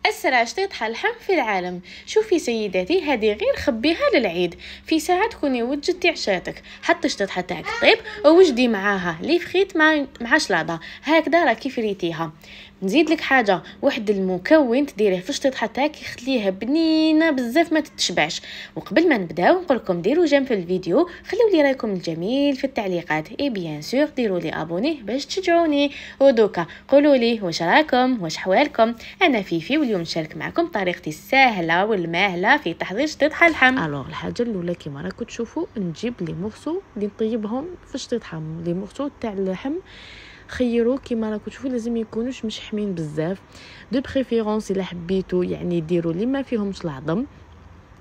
أسرع شطيطة اللحم في العالم. شوفي سيداتي، هذه غير خبيها للعيد. في ساعة تكوني وجدتي عشاتك، حطي شطيطها تاعك طيب ووجدي معاها لي فخيت مع شلاضه هكذا راكي فريتيها. نزيد لك حاجه، واحد المكون تديريه في الشطيطه تاعك يخليها بنينه بزاف ما تتشبعش. وقبل ما نبداو نقول لكم ديروا جيم في الفيديو، خليو لي رايكم الجميل في التعليقات، اي بيان سور ديروا لي ابوني باش تشجعوني. ودوكا قولوا لي واش راكم، واش حوالكم. انا فيفي واليوم نشارك معكم طريقتي السهله والماهله في تحضير شطيطه اللحم. الوغ الحاجه الاولى كيما راكم تشوفوا نجيب لي مورسو اللي نطيبهم في شطيطه. لي مورسو تاع اللحم خيروا كيما راكم تشوفوا لازم يكونوش مشحمين بزاف، دو بريفيرونس الا حبيتوا يعني ديروا لي ما فيهمش العظم،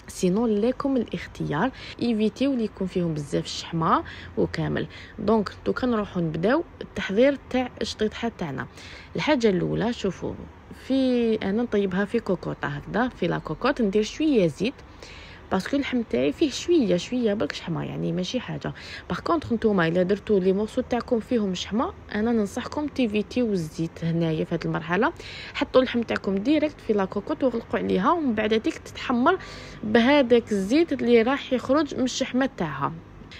سينون لكم الاختيار ايفيتيو اللي يكون فيهم بزاف الشحمه وكامل. دونك دوكا نروحوا نبداو التحضير تاع الشطيطه تاعنا. الحاجه الاولى شوفوا، في انا نطيبها في كوكوطه هكذا، في لا كوكوط ندير شويه زيت باسكو اللحم تاعي فيه شويه برك شحمه، يعني ماشي حاجه. باغ كونطخ نتوما الا درتوا لي مورسو تاعكم فيهم شحمه، انا ننصحكم تيفيتيو الزيت هنايا في هذه المرحله. حطوا اللحم تاعكم ديريكت في لا كوكوط وغلقوا عليها، ومن بعد هذيك تتحمر بهذاك الزيت اللي راح يخرج من الشحمه تاعها،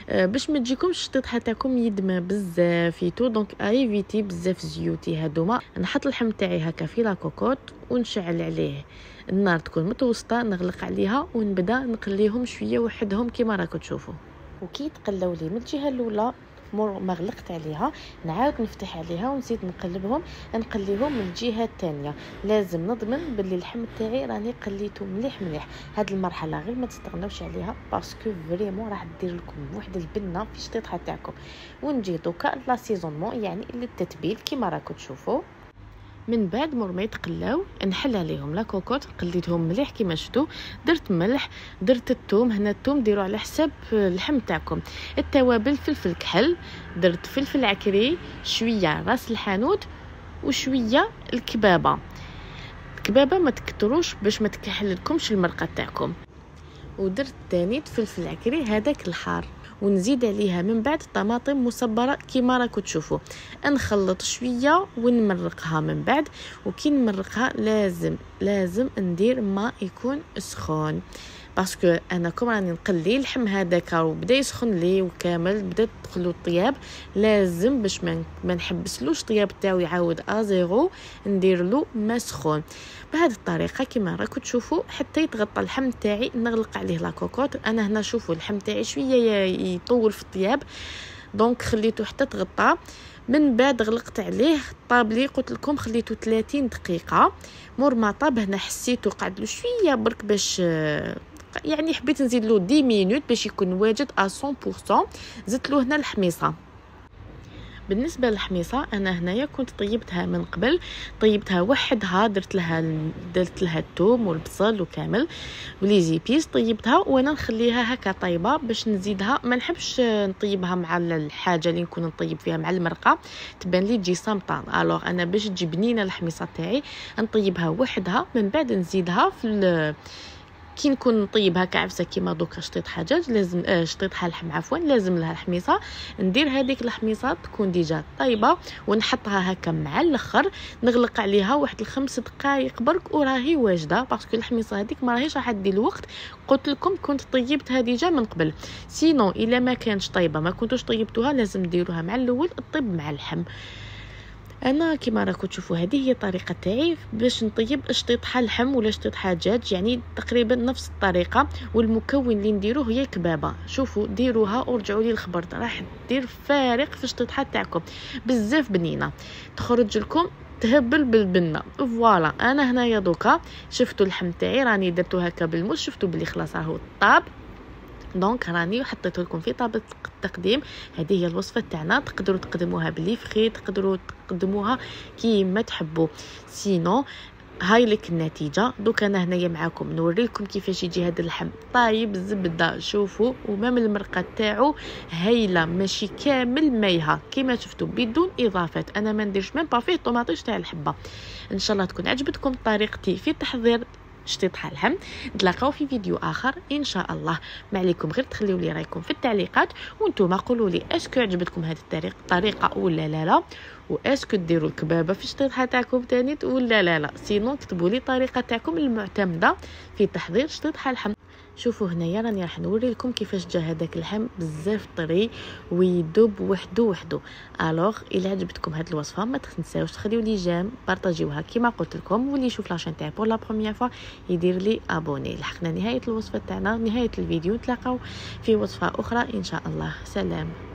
باش ما تجيكمش الشطيطه تاعكم يدمى بزاف يتو. دونك ايفيتي بزاف زيوتي هادوما. نحط اللحم تاعي هكا في لا كوكوط ونشعل عليه النار تكون متوسطه، نغلق عليها ونبدا نقليهم شويه وحدهم كيما راكم تشوفوا. وكي تقلاو لي من الجهه الاولى ما غلقت عليها، نعاود نفتح عليها ونزيد نقلبهم، نقليهم من الجهه الثانيه. لازم نضمن باللي اللحم تاعي راني قليته مليح. هاد المرحله غير ما تستغناوش عليها باسكو فريمون راح دير لكم واحد البنه في الشطيطه تاعكم. ونجي دوكا لا سيزونمون يعني للتتبيل كيما راكم تشوفوا. من بعد مور ما يتقلاو نحل عليهم لا كوكوط، قليتهم مليح كيما شفتوا. درت ملح، درت الثوم، هنا الثوم ديروا على حساب اللحم تاعكم. التوابل فلفل كحل، درت فلفل عكري، شويه راس الحانوت وشويه الكبابه ما تكتروش باش ما تكحللكمش المرقه تاعكم. ودرت تاني فلفل عكري هذاك الحار، ونزيد عليها من بعد طماطم مصبره كيما راكم تشوفوا. نخلط شويه ونمرقها من بعد. وكي نمرقها لازم ندير ماء يكون سخون، باسكو انا كون راني نقلي اللحم هذاك وبدا يسخن لي وكامل بدا تدخلوا الطياب، لازم باش ما نحبسلوش الطياب تاعو يعاود ازيرو ندير له ماء سخون. بهذه الطريقه كيما راكم تشوفوا حتى يتغطى اللحم تاعي. نغلق عليه لا كوكوط. انا هنا شوفوا اللحم تاعي شويه يطول في الطياب، دونك خليته حتى تغطى. من بعد غلقت عليه طابلي، قلت لكم خليته 30 دقيقه. مور ما طاب هنا حسيته قعد له شويه برك باش يعني حبيت نزيد له 10 مينوت باش يكون واجد 100%. زدت له هنا الحميصه. بالنسبه للحميصه انا هنايا كنت طيبتها من قبل، طيبتها وحدها، درت لها الثوم والبصل وكامل ولي زيبيس، طيبتها وانا نخليها هكا طيبه باش نزيدها. ما نحبش نطيبها مع الحاجه اللي نكون نطيب فيها مع المرقه تبان لي تجي صامطه. الوغ انا باش تجي بنينه الحميصه تاعي نطيبها وحدها، من بعد نزيدها في كي نكون نطيبها كعفسه كيما دوكا شطيط حجاج لازم شطيط لحم عفوا لازم لها الحميصه. ندير هذيك الحميصه تكون ديجا طيبه ونحطها هكا مع الاخر، نغلق عليها واحد 5 دقائق برك وراهي واجده، باسكو الحميصه هذيك ما راهيش راح تدي الوقت. قلت لكم كنت طيبتها ديجا من قبل، سينو الا ما كانش طيبه ما كنتوش طيبتوها لازم ديروها مع الاول الطيب مع اللحم. انا كيما راكم تشوفوا هذه هي الطريقه تاعي باش نطيب شطيطه لحم ولا شطيطه دجاج، يعني تقريبا نفس الطريقه. والمكون اللي نديروه هي كبابه. شوفوا ديروها ورجعوا لي الخبر، راح دير فارق في الشطيطه تاعكم بزاف بنينه، تخرج لكم تهبل بالبنه. فوالا انا هنايا دوكا شفتوا اللحم تاعي راني درتو هكا بالموس، شفتوا بلي خلاص راهو طاب. دونك راني حطيت لكم في طابه التقديم. هذه هي الوصفه تاعنا، تقدروا تقدموها بلي فخي، تقدروا تقدموها كيما تحبوا. سينو هاي لك النتيجه. دوك انا هنايا معاكم نوري لكم كيفاش يجي هذا اللحم طايب الزبده. شوفوا ومام المرقه تاعو هايله، ماشي كامل مايها كيما شفتوا بدون اضافات. انا ما نديرش ميم با فيه طوماطيش تاع الحبه. ان شاء الله تكون عجبتكم طريقتي في تحضير شطيطها اللحم. نتلاقاو في فيديو اخر ان شاء الله. ما عليكم غير تخليو لي رايكم في التعليقات، وانتم قولوا لي اسكو عجبتكم هذه الطريقه ولا لا، واسكو ديروا الكبابه في شطيطها تاعكم تاني ولا لا. سينو كتبوا لي الطريقه تاعكم المعتمده في تحضير شطيطها اللحم. شوفوا هنايا راني راح نوري لكم كيفاش جا هذاك اللحم بزاف طري ويدوب وحده. الوغ الا عجبتكم هذه الوصفه ما تنساوش تخليو لي جيم، بارطاجيوها كيما قلت لكم، واللي يشوف لاشين تاعي بور لا بروميير فوا يدير لي ابوني. لحقنا نهايه الوصفه تاعنا، نهايه الفيديو. نتلاقاو في وصفه اخرى ان شاء الله. سلام.